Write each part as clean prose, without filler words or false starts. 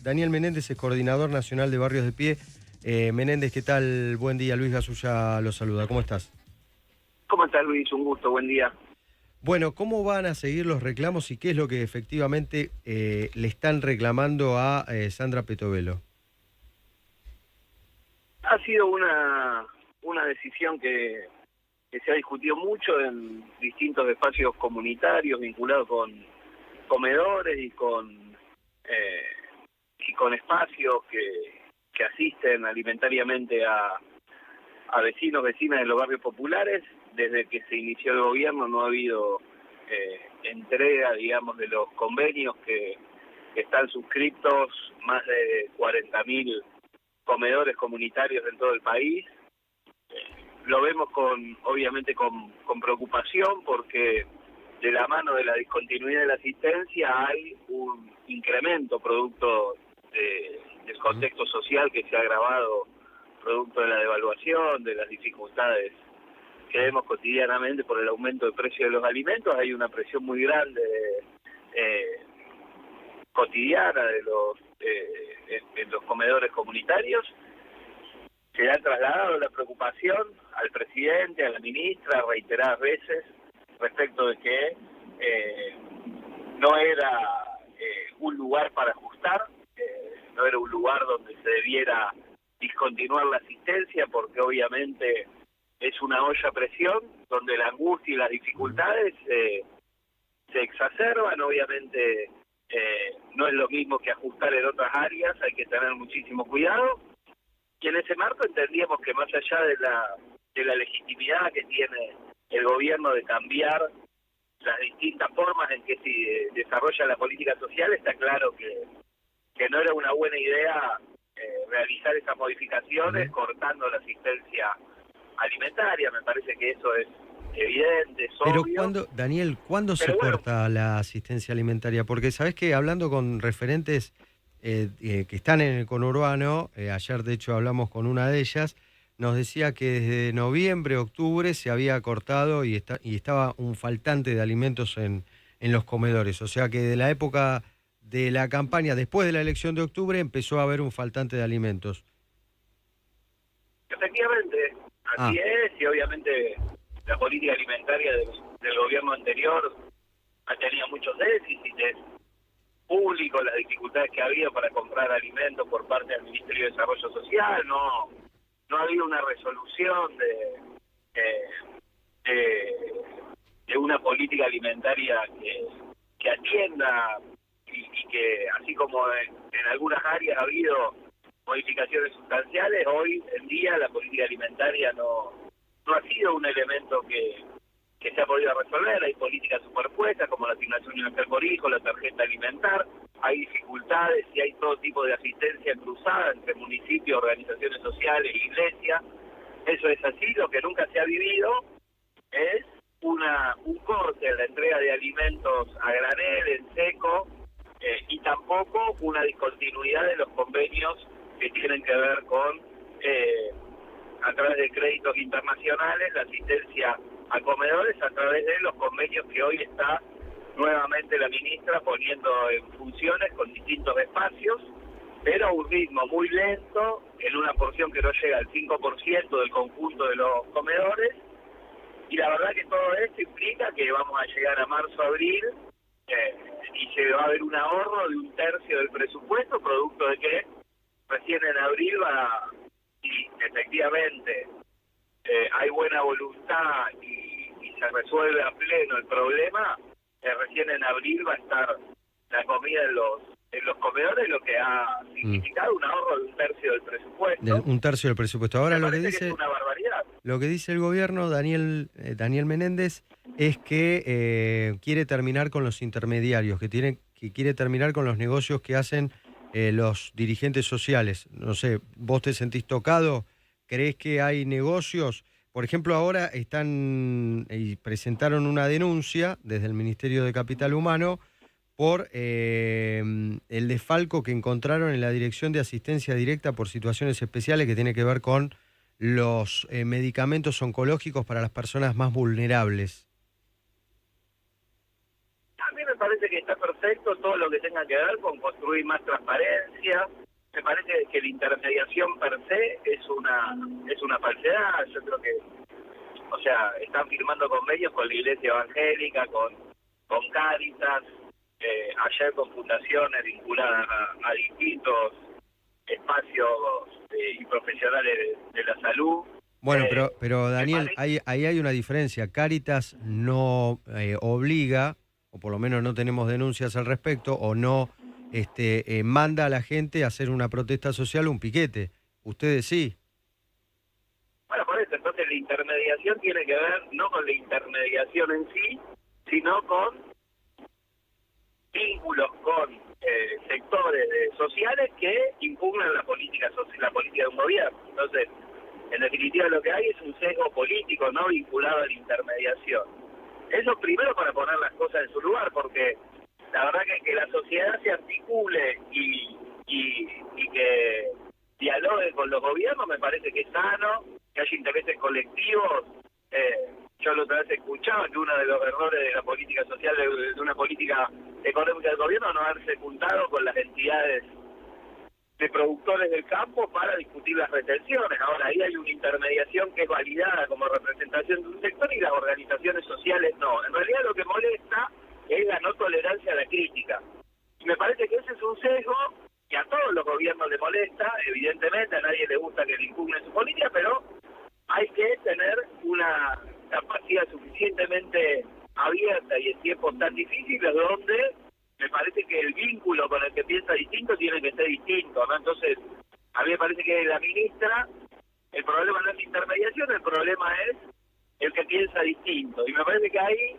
Daniel Menéndez es coordinador nacional de Barrios de Pie. Menéndez, ¿qué tal? Buen día, Luis Gasulla lo saluda. ¿Cómo estás? ¿Cómo estás, Luis? Un gusto, buen día. Bueno, ¿cómo van a seguir los reclamos y qué es lo que efectivamente le están reclamando a Sandra Petovelo? Ha sido una decisión que se ha discutido mucho en distintos espacios comunitarios vinculados con comedores y con espacios que asisten alimentariamente a vecinos, vecinas de los barrios populares. Desde que se inició el gobierno no ha habido entrega, digamos, de los convenios que están suscritos, más de 40.000 comedores comunitarios en todo el país. Lo vemos obviamente con preocupación, porque de la mano de la discontinuidad de la asistencia hay un incremento producto del contexto social que se ha agravado producto de la devaluación, de las dificultades que vemos cotidianamente por el aumento del precio de los alimentos. Hay una presión muy grande cotidiana de en los comedores comunitarios. Se ha trasladado la preocupación al presidente, a la ministra, reiteradas veces, respecto de que no era un lugar para ajustar, no era un lugar donde se debiera discontinuar la asistencia, porque obviamente es una olla a presión, donde la angustia y las dificultades se exacerban. Obviamente no es lo mismo que ajustar en otras áreas, hay que tener muchísimo cuidado. Y en ese marco entendíamos que, más allá de la legitimidad que tiene el gobierno de cambiar las distintas formas en que se desarrolla la política social, está claro que no era una buena idea realizar esas modificaciones cortando la asistencia alimentaria. Me parece que eso es evidente, es Pero obvio. Daniel, ¿cuándo se corta la asistencia alimentaria? Porque sabés que hablando con referentes que están en el conurbano, ayer de hecho hablamos con una de ellas, nos decía que desde noviembre, octubre se había cortado y estaba un faltante de alimentos en los comedores. O sea que de la época de la campaña, después de la elección de octubre, empezó a haber un faltante de alimentos. Efectivamente, así es, y obviamente la política alimentaria del gobierno anterior ha tenido muchos déficits públicos, las dificultades que ha habido para comprar alimentos por parte del Ministerio de Desarrollo Social. No ha habido una resolución de una política alimentaria que atienda y que, así como en algunas áreas ha habido modificaciones sustanciales, hoy en día la política alimentaria no ha sido un elemento que se ha podido resolver. Hay políticas superpuestas como la asignación universal por hijo, la tarjeta alimentar. Hay dificultades y hay todo tipo de asistencia cruzada entre municipios, organizaciones sociales e iglesias. Eso es así. Lo que nunca se ha vivido es un corte en la entrega de alimentos a granel, en seco, y tampoco una discontinuidad de los convenios que tienen que ver con, a través de créditos internacionales, la asistencia a comedores a través de los convenios que hoy está nuevamente la ministra poniendo en funciones con distintos espacios, pero a un ritmo muy lento, en una porción que no llega al 5% del conjunto de los comedores. Y la verdad que todo esto implica que vamos a llegar a marzo, abril, y se va a haber un ahorro de 1/3 del presupuesto, producto de que recién en abril y efectivamente hay buena voluntad y se resuelve a pleno el problema. Recién en abril va a estar la comida en los comedores, lo que ha significado un ahorro de 1/3 del presupuesto. 1/3 del presupuesto. Ahora Me parece que es una barbaridad. Lo que dice el gobierno, Daniel Menéndez, es que quiere terminar con los intermediarios, que quiere terminar con los negocios que hacen los dirigentes sociales. No sé, ¿vos te sentís tocado? ¿Creés que hay negocios? Por ejemplo, ahora presentaron una denuncia desde el Ministerio de Capital Humano por el desfalco que encontraron en la Dirección de Asistencia Directa por Situaciones Especiales, que tiene que ver con los medicamentos oncológicos para las personas más vulnerables. A mí me parece que está perfecto todo lo que tenga que ver con construir más transparencia, que la intermediación per se es una falsedad. Yo creo que, o sea, están firmando convenios con la Iglesia Evangélica, con Cáritas, ayer con fundaciones vinculadas a distintos espacios y profesionales de la salud. Bueno, pero Daniel, ahí hay una diferencia. Cáritas no obliga, o por lo menos no tenemos denuncias al respecto, o no manda a la gente a hacer una protesta social o un piquete. Ustedes sí. Bueno, por eso, entonces la intermediación tiene que ver no con la intermediación en sí, sino con vínculos con sectores sociales que impugnan la política de un gobierno. Entonces, en definitiva lo que hay es un sesgo político no vinculado a la intermediación. Eso primero para poner las cosas en su lugar, porque la verdad que la sociedad se articule y que dialogue con los gobiernos me parece que es sano, que haya intereses colectivos. Yo la otra vez escuchaba que uno de los errores de la política social, de una política económica del gobierno, no haberse juntado con las entidades de productores del campo para discutir las retenciones. Ahora, ahí hay una intermediación que es validada como representación de un sector y las organizaciones sociales no. En realidad lo que molesta es la no tolerancia a la crítica. Y me parece que ese es un sesgo que a todos los gobiernos le molesta, evidentemente a nadie le gusta que le impugnen su política, pero hay que tener una capacidad suficientemente abierta y en tiempos tan difíciles donde me parece que el vínculo con el que piensa distinto tiene que ser distinto, ¿no? Entonces, a mí me parece que la ministra, el problema no es la intermediación, el problema es el que piensa distinto. Y me parece que ahí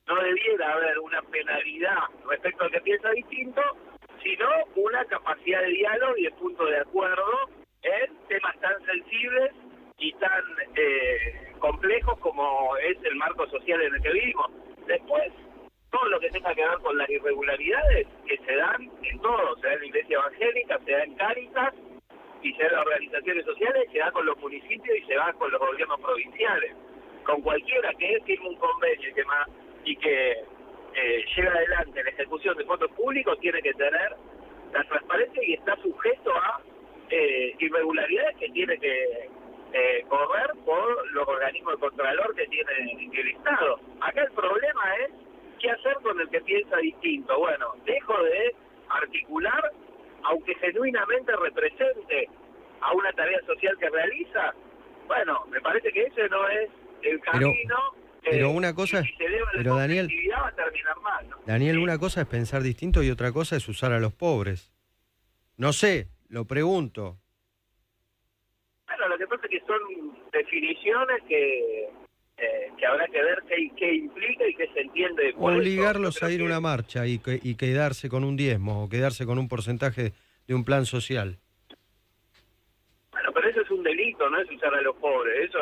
no debiera haber una penalidad respecto al que piensa distinto, sino una capacidad de diálogo y de punto de acuerdo en temas tan sensibles y tan complejos como es el marco social en el que vivimos. Después, todo lo que tenga que ver con las irregularidades que se dan en todo, se da en la Iglesia Evangélica, se da en Cáritas, y se da en las organizaciones sociales, se da con los municipios y se da con los gobiernos provinciales. Con cualquiera que firme un convenio y que lleve adelante la ejecución de fondos públicos, tiene que tener la transparencia y está sujeto a irregularidades que tiene que correr por los organismos de contralor que tiene el Estado. Acá el problema es ¿qué hacer con el que piensa distinto? Bueno, dejo de articular, aunque genuinamente represente a una tarea social que realiza. Bueno, me parece que ese no es el camino. Pero una cosa si se eleva la Daniel, va a terminar mal, ¿no? Daniel, Sí. una cosa es pensar distinto y otra cosa es usar a los pobres. No sé, lo pregunto. Bueno, lo que pasa es que son definiciones que habrá que ver qué implica y qué se entiende. Obligarlos a ir a una marcha y quedarse con un diezmo o quedarse con un porcentaje de un plan social. Bueno, pero eso es un delito, no es usar a los pobres. Eso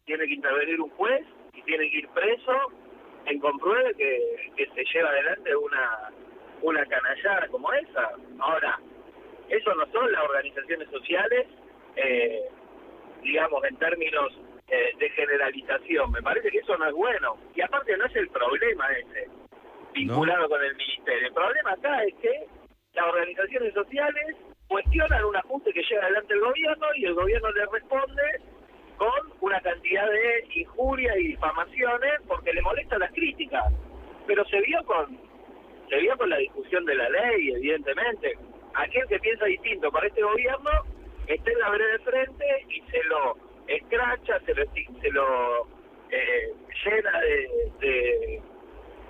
tiene que intervenir un juez y tiene que ir preso en compruebe que se lleva adelante una canallada como esa. Ahora, eso no son las organizaciones sociales, digamos, en términos de generalización. Me parece que eso no es bueno. Y aparte no es el problema ese, vinculado con el ministerio. El problema acá es que las organizaciones sociales cuestionan un ajuste que lleva adelante el gobierno y el gobierno le responde con una cantidad de injurias y difamaciones porque le molestan las críticas. Pero se vio con la discusión de la ley, evidentemente. Aquel que piensa distinto para este gobierno está en la vereda de frente y se lo escracha, se lo llena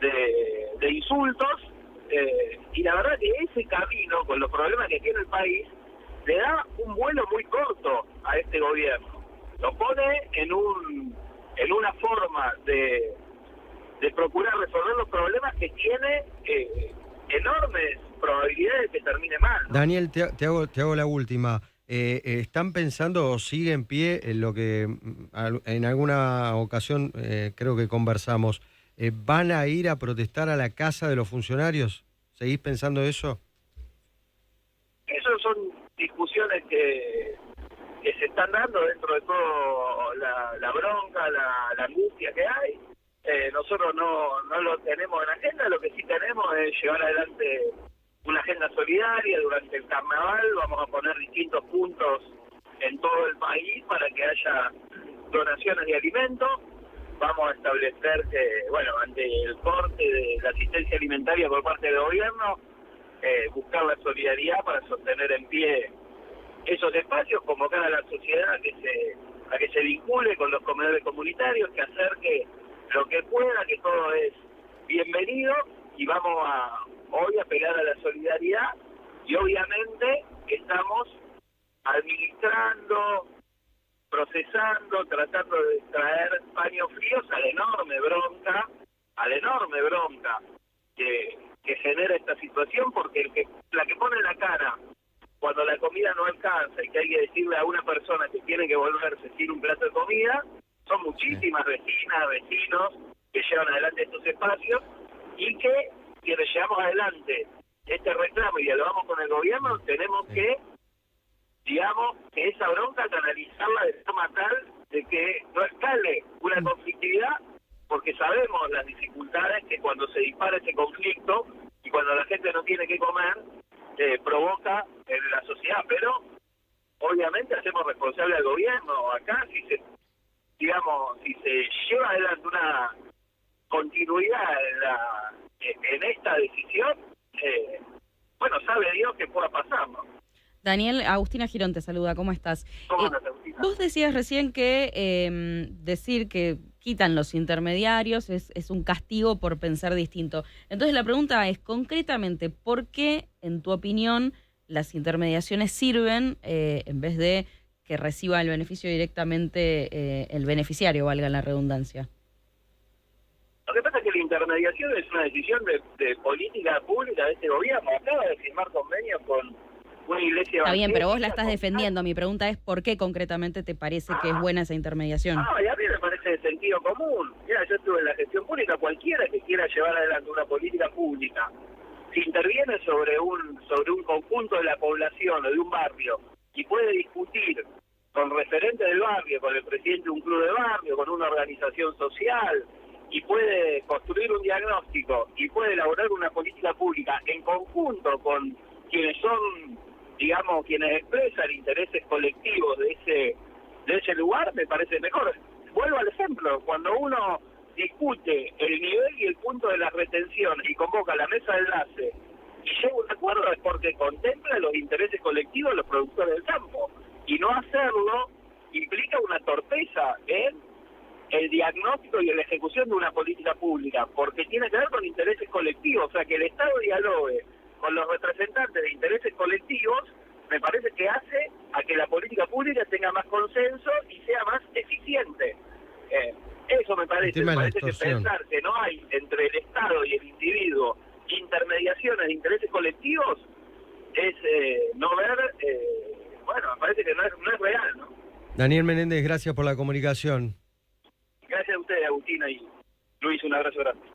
de insultos, y la verdad que ese camino, con los problemas que tiene el país, le da un vuelo muy corto a este gobierno. Lo pone en una forma de procurar resolver los problemas que tiene enormes probabilidades de que termine mal, ¿no? Daniel, te hago la última. ¿Están pensando o sigue en pie en lo que en alguna ocasión creo que conversamos? ¿Van a ir a protestar a la casa de los funcionarios? ¿Seguís pensando eso? Esas son discusiones que se están dando dentro de todo la bronca, la angustia que hay. Nosotros no lo tenemos en agenda, lo que sí tenemos es llevar adelante una agenda solidaria. Durante el carnaval vamos a poner distintos puntos en todo el país para que haya donaciones de alimentos. Vamos a establecer que, bueno, ante el corte de la asistencia alimentaria por parte del gobierno, buscar la solidaridad para sostener en pie esos espacios, convocar a la sociedad a que se vincule con los comedores comunitarios, que acerque lo que pueda, que todo es bienvenido, y vamos hoy a apelar a la solidaridad, y obviamente estamos administrando, procesando, tratando de traer paños fríos a la enorme bronca que genera esta situación, porque la que pone la cara cuando la comida no alcanza y que hay que decirle a una persona que tiene que volverse sin un plato de comida, son muchísimas vecinas, vecinos que llevan adelante estos espacios, y que quienes llevamos adelante este reclamo y dialogamos con el gobierno, tenemos que, digamos, que esa bronca canalizarla de forma tal de que no escale una conflictividad, porque sabemos las dificultades que cuando se dispara ese conflicto y cuando la gente no tiene que comer, provoca en la sociedad. Pero obviamente hacemos responsable al gobierno. Acá si se lleva adelante una continuidad en esta decisión, bueno, sabe Dios que pueda pasar, ¿no? Daniel, Agustina Girón te saluda, ¿cómo estás? ¿Cómo andas, Agustina? Vos decías recién que decir que quitan los intermediarios es un castigo por pensar distinto. Entonces la pregunta es, concretamente, ¿por qué, en tu opinión, las intermediaciones sirven en vez de que reciba el beneficio directamente el beneficiario, valga la redundancia? Lo que pasa es que la intermediación es una decisión de política pública de este gobierno. Acaba de firmar convenios con una iglesia. Está bien, pero vos la estás defendiendo. Mi pregunta es, ¿por qué concretamente te parece que es buena esa intermediación? Y a mí me parece de sentido común. Mira, yo estuve en la gestión pública. Cualquiera que quiera llevar adelante una política pública, si interviene sobre un conjunto de la población o de un barrio y puede discutir con referentes del barrio, con el presidente de un club de barrio, con una organización social, y puede construir un diagnóstico y puede elaborar una política pública en conjunto con quienes son, digamos, quienes expresan intereses colectivos de ese lugar, me parece mejor. Vuelvo al ejemplo, cuando uno discute el nivel y el punto de las retenciones y convoca a la mesa de enlace y llega a un acuerdo, es porque contempla los intereses colectivos de los productores del campo, y no hacerlo implica una torpeza en el diagnóstico y en la ejecución de una política pública, porque tiene que ver con intereses colectivos. O sea, que el Estado dialogue con los representantes de intereses colectivos, me parece que hace a que la política pública tenga más consenso y sea más eficiente. Eso me parece que pensar que no hay entre el Estado y el individuo intermediaciones de intereses colectivos es no ver, bueno, me parece que no es real, ¿no? Daniel Menéndez, gracias por la comunicación. Gracias a ustedes, Agustina y Luis, un abrazo grande.